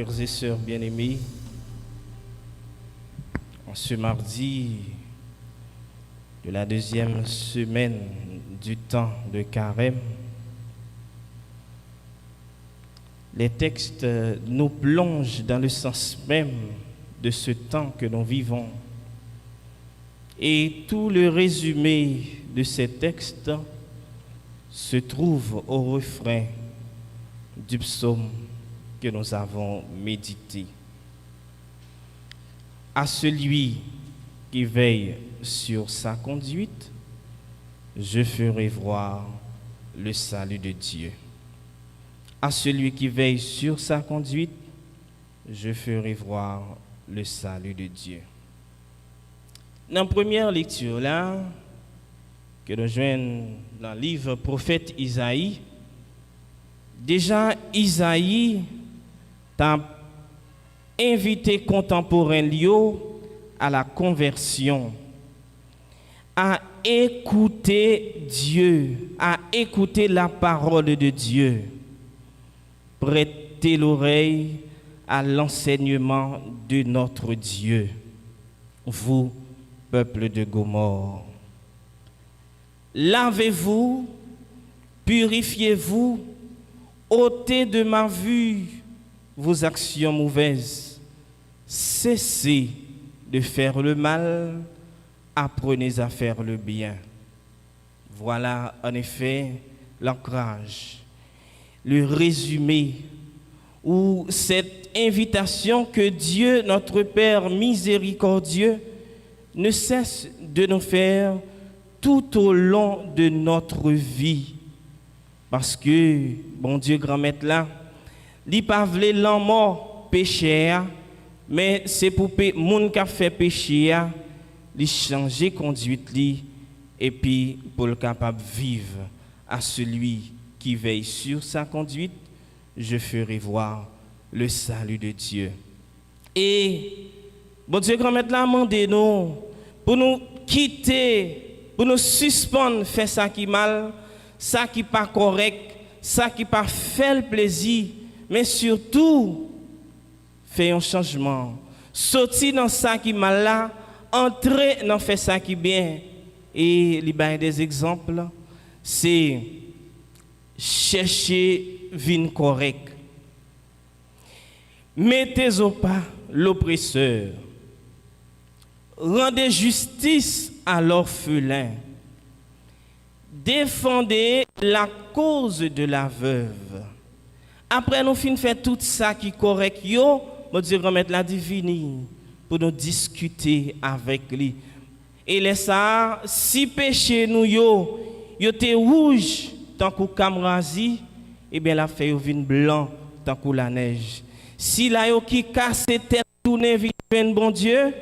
frères et sœurs bien-aimés, en ce mardi de la deuxième semaine du temps de Carême, les textes nous plongent dans le sens même de ce temps que nous vivons. Et tout le résumé de ces textes se trouve au refrain du psaume que nous avons médité. À celui qui veille sur sa conduite, je ferai voir le salut de Dieu. À celui qui veille sur sa conduite, je ferai voir le salut de Dieu. Dans la première lecture là, que nous joignons dans le livre prophète Isaïe, déjà Isaïe t'a invité contemporain Lio à la conversion, à écouter Dieu, à écouter la parole de Dieu. Prêtez l'oreille à l'enseignement de notre Dieu, vous, peuple de Gomorrhe. Lavez-vous, purifiez-vous, ôtez de ma vue vos actions mauvaises. Cessez de faire le mal, apprenez à faire le bien. Voilà en effet l'ancrage, le résumé ou cette invitation que Dieu, notre Père miséricordieux, ne cesse de nous faire tout au long de notre vie. Parce que, bon Dieu, grand maître là, il pas voulu l'en mort péché, mais c'est pour les gens qui ont fait péché, il changer conduite li, et puis pour le capable vivre à celui qui veille sur sa conduite, je ferai voir le salut de Dieu. Et bon Dieu, grand maître là, demandez-nous pour nous quitter, pour nous suspendre, faire ça qui mal, ça qui pas correct, ça qui pas fait le plaisir, mais surtout, faire un changement. Sortir dans ça qui mal là, entrer dans faire ça qui bien. Et il y a des exemples, c'est chercher vin correct. Mettez au pas l'oppresseur. Rendez justice à l'orphelin. Défendez la cause de la veuve. Après nous fin faire tout ça qui est correct, yo, mon Dieu remettre la divine pour nous discuter avec lui. Et les ça, si péché nous yo te rouge tant que camrazi, et bien la fait vin blanc tant que la neige. Si la yo qui casse tête tourner vite bon Dieu,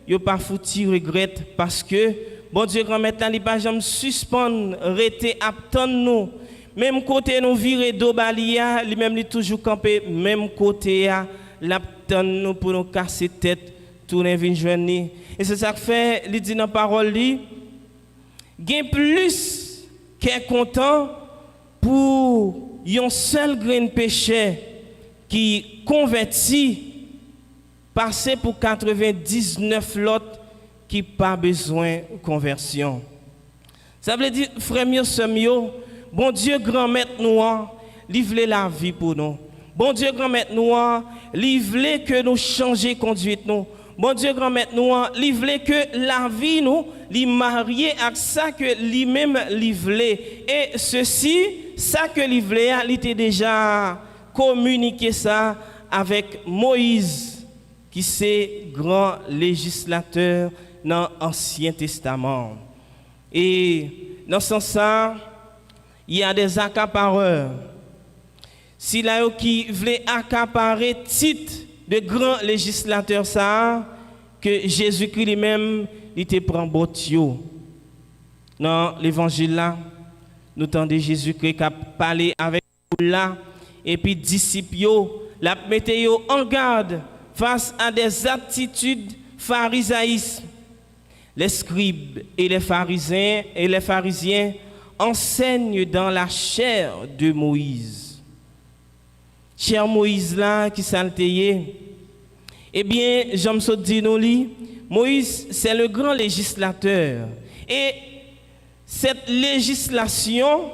yo pas fouti regrette parce que bon Dieu grand maître là, il pas jamais suspendre rester attendre nous. Même côté nous virer d'Obalia, lui même lui toujours camper même côté l'attendre nous pour nous casser tête tourner vinn joindre. Et c'est ça que fait il dit dans parole li gain plus qu'est content pour un seul grain de péché qui converti passer pour 99 l'autre qui pas besoin de conversion. Ça veut dire frère mieux sœur bon Dieu grand maître nous livrer la vie pour nous. Bon Dieu grand maître nous livrer que nous changer conduite nous. Bon Dieu grand maître nous livrer que la vie nous li marié avec ça que lui même livrer et ceci ça que livrer il était déjà communiqué ça avec Moïse qui c'est grand législateur dans l'Ancien Testament. Et dans ce sens, il y a des accapareurs. Si là qui voulait accaparer titre de grand législateur ça, que Jésus-Christ lui-même il te prend botio. Dans l'évangile là, nous entendons Jésus-Christ qui a parlé avec nous là et puis disciples la mettez en garde face à des attitudes pharisaïsme. Les scribes et les pharisiens enseignent dans la chair de Moïse. cher Moïse là qui s'alteye, eh bien, j'aime ça dire nous li, Moïse c'est le grand législateur et cette législation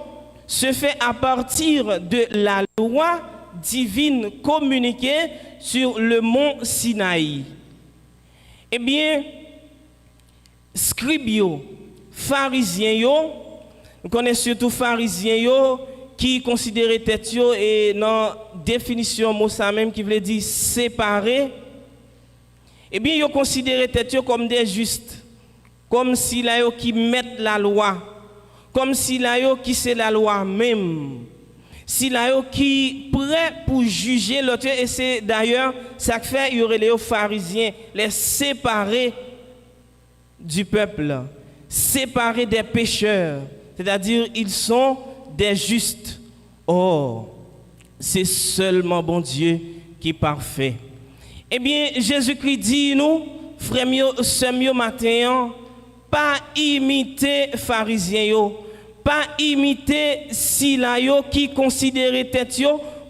se fait à partir de la loi divine communiquée sur le mont Sinaï. Eh bien, scribes, pharisiens, nous connaissons surtout pharisiens qui considéraient tête et dans définition mot ça même qui veut dire séparer. Eh bien, ils considéraient tête comme des justes, comme si là qui mettent la loi, comme si là qui c'est la loi même. Si là qui prêt pour juger l'autre et c'est d'ailleurs ça que fait il y aurait les pharisiens les séparer du peuple, séparer des pécheurs, c'est-à-dire ils sont des justes. Or, c'est seulement bon Dieu qui est parfait. Eh bien, Jésus-Christ dit nous, frères mieux matin, pas imiter pharisiens, pas imiter Silayo qui considérait tête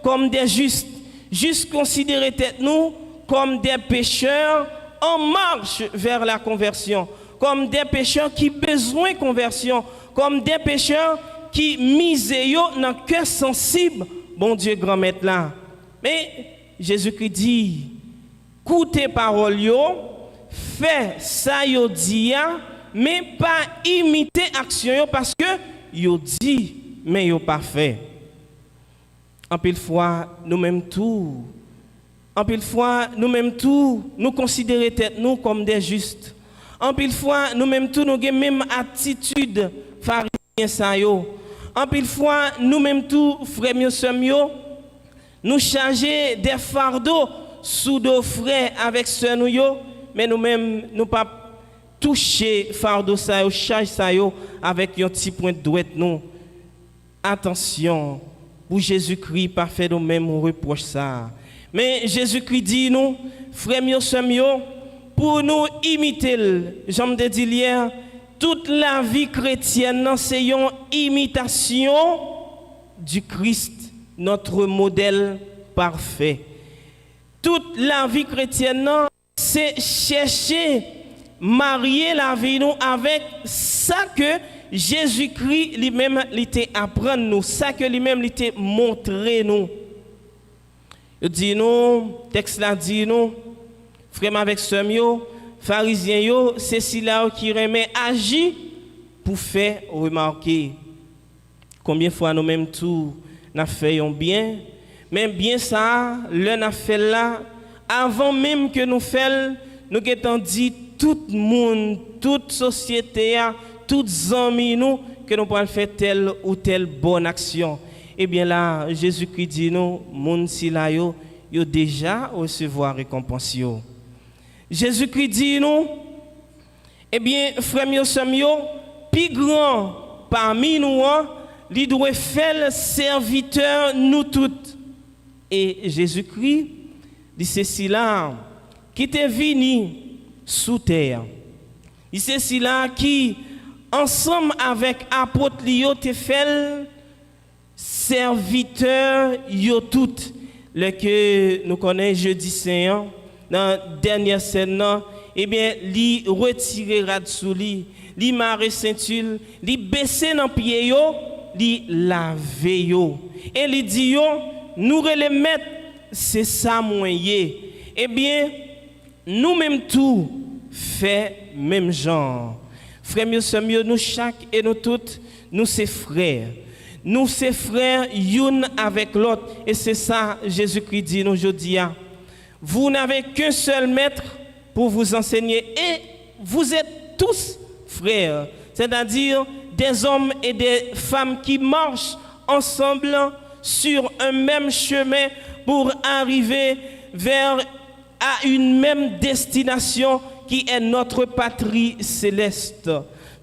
comme des justes, juste considérer tête nous comme des pécheurs en marche vers la conversion, comme des pécheurs qui besoin de conversion, comme des pécheurs qui misent dans le cœur sensible, bon Dieu grand maître là. Mais Jésus-Christ dit, écoutez parole yo, fait ça yo dit, mais pas imiter action yo parce que yo dit, mais yo pas fait. En pile fois, nous-mêmes tout. En pile fois, nous-mêmes tout, nous considérons tête nous comme des justes. En pile fois, nous-mêmes tout, nous avons même attitude pharisien ça yo. En pile fois, nous-mêmes tout, frères mieux sœurs mieux, nous charger des fardeaux sous nos frères avec sœurs nous yo, mais nous-mêmes nous pas toucher fardeau ça yo, charge ça yo avec un petit point de douette nous. Attention, pour Jésus-Christ pas faire nous mêmes reproche ça. Mais Jésus-Christ dit nous, frères mieux sœurs mieux, pour nous imiter, j'aime te dire hier, toute la vie chrétienne, c'est une imitation du Christ, notre modèle parfait. Toute la vie chrétienne, c'est chercher, marier la vie nous avec ça que Jésus-Christ lui-même l'était apprendre nous, ça que lui-même l'était montrer nous. Il dit nous, texte là dit nous, frère avec sœur yo, pharisiens yo, c'est cela qui remet agir pour faire remarquer. Combien de fois nous-mêmes tout n'a fait un bien, mais bien ça, l'un a fait là, avant même que nous fassions, nous avons dit tout le monde, toute société, tous amis nous, que nous pouvons faire telle ou telle bonne action. Eh bien là, Jésus-Christ dit nous, monde si là yo déjà recevoir récompense yo. Jésus-Christ dit nous, eh bien, frères mieux, sœurs mieux, plus grand parmi nous, il doit faire serviteur nous toutes. Et Jésus-Christ dit ceci là, qui est venu sous terre. Il c'est ceci là qui, ensemble avec apôtre Lio, te fait serviteur yo toutes. Le que nous connaissons jeudi saint, dans la dernière scène, eh bien, li retirera de sous li, li marre ceinture, li baisser dans pied yo, li lave yo. Et li dit yo, nous les mettre, c'est ça moyen. Eh bien, nous même tout fait même genre. Frères mieux, sœurs mieux, nous chaque et nous toutes, nous c'est frères. Nous c'est frères, une avec l'autre. Et c'est ça, Jésus-Christ dit nous aujourd'hui. Vous n'avez qu'un seul maître pour vous enseigner. Et vous êtes tous frères. C'est-à-dire des hommes et des femmes qui marchent ensemble sur un même chemin pour arriver vers à une même destination qui est notre patrie céleste.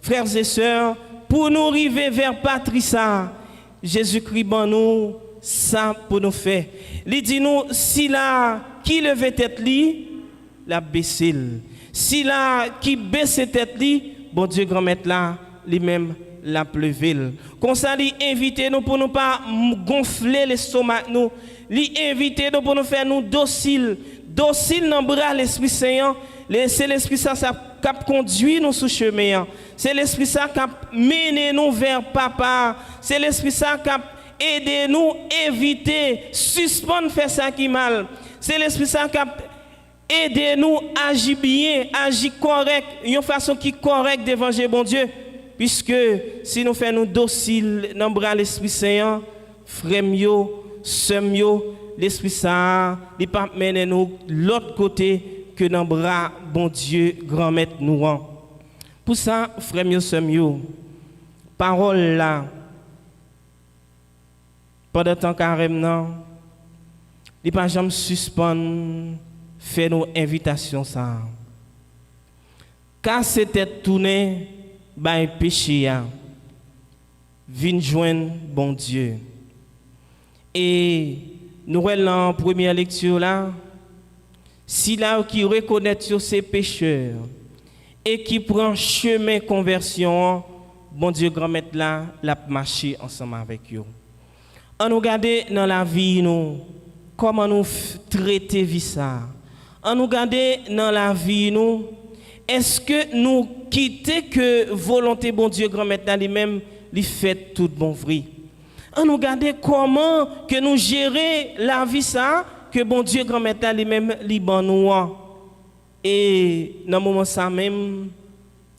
Frères et sœurs, pour nous arriver vers patrie ça, Jésus-Christ ban nous ça pour nous faire. Il dit nous si là qui levait tête li, la baisse. Si là qui baisse tête li, bon Dieu grand maître là, lui-même la pleuvel. Comme ça, il invite nous pour ne pas gonfler l'estomac nous. Il invite nous pour nous faire nous dociles dans le bras l'Esprit Saint. C'est l'Esprit Saint qui a conduit nous sur le chemin. C'est l'Esprit Saint qui a mené nous vers Papa. C'est l'Esprit Saint qui a aidé nous à éviter, suspendre faire ça qui est mal. C'est l'Esprit Saint qui a aidé nous à agir bien, à agir correct, d'une façon qui est correcte devant bon Dieu. Puisque si nous faisons nous dociles dans le bras l'Esprit Saint, frères, sœurs, l'Esprit Saint, il ne peut pas mener nous l'autre côté que dans le bras, bon Dieu, grand maître nous. Pour ça, frères, sœurs, parole là, pendant temps carrément, il ne peut pas jamais suspendre, faire nos invitations. Ça. Car c'était tourné, par péché, vient joindre bon Dieu. Et nous voyons en première lecture là, si là qui reconnaît ses pécheurs et qui prend chemin conversion, bon Dieu grand maître là, l'a marché ensemble avec eux. On nous regarde dans la vie nous, comment nous traiter vie ça. On nous regarde dans la vie nous, est-ce que nous quittons que volonté bon Dieu grand maître là lui-même lui fait tout bon vrai. On nous regarde comment que nous gérer la vie ça que bon Dieu grand maître lui-même liban nous. Et dans le moment ça même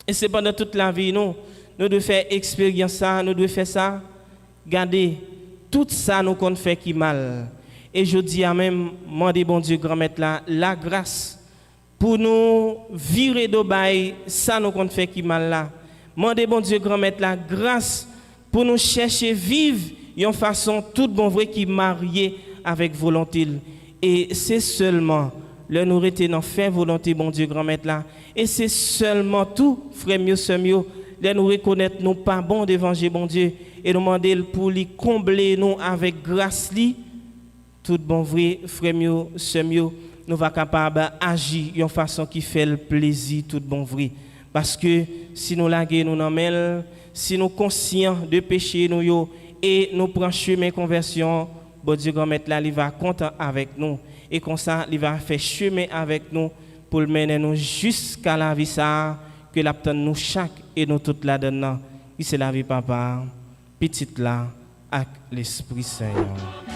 et c'est pendant toute la vie nous devons faire expérience ça, nous devons faire ça. Regardez tout ça nous qu'on fait qui mal. Et je dis à même demander bon Dieu grand maître la grâce pour nous virer de bail ça nous qu'on fait qui mal là. Demander bon Dieu grand maître la grâce pour nous chercher vivre d'une façon toute bon vrai qui mariée avec volonté. Et c'est seulement le nous retenons faire volonté bon Dieu grand maître là. Et c'est seulement tout frère mieux sœur mieux de nous reconnaître nous pas bon devant bon Dieu et nous demander pour lui combler nous avec grâce li tout bon vrai frère mieux sœur mieux nous va capable agir d'une façon qui fait le plaisir tout bon vrai parce que si nous laguer nous n'en si nous conscients de péché nous yo et nous prenons chemin conversion bon Dieu grand maître là il va content avec nous et comme ça il va faire chemin avec nous pour mener nous jusqu'à la vie ça que l'attend nous chaque et nous toute là dedans c'est la vie papa petite là avec l'Esprit Saint.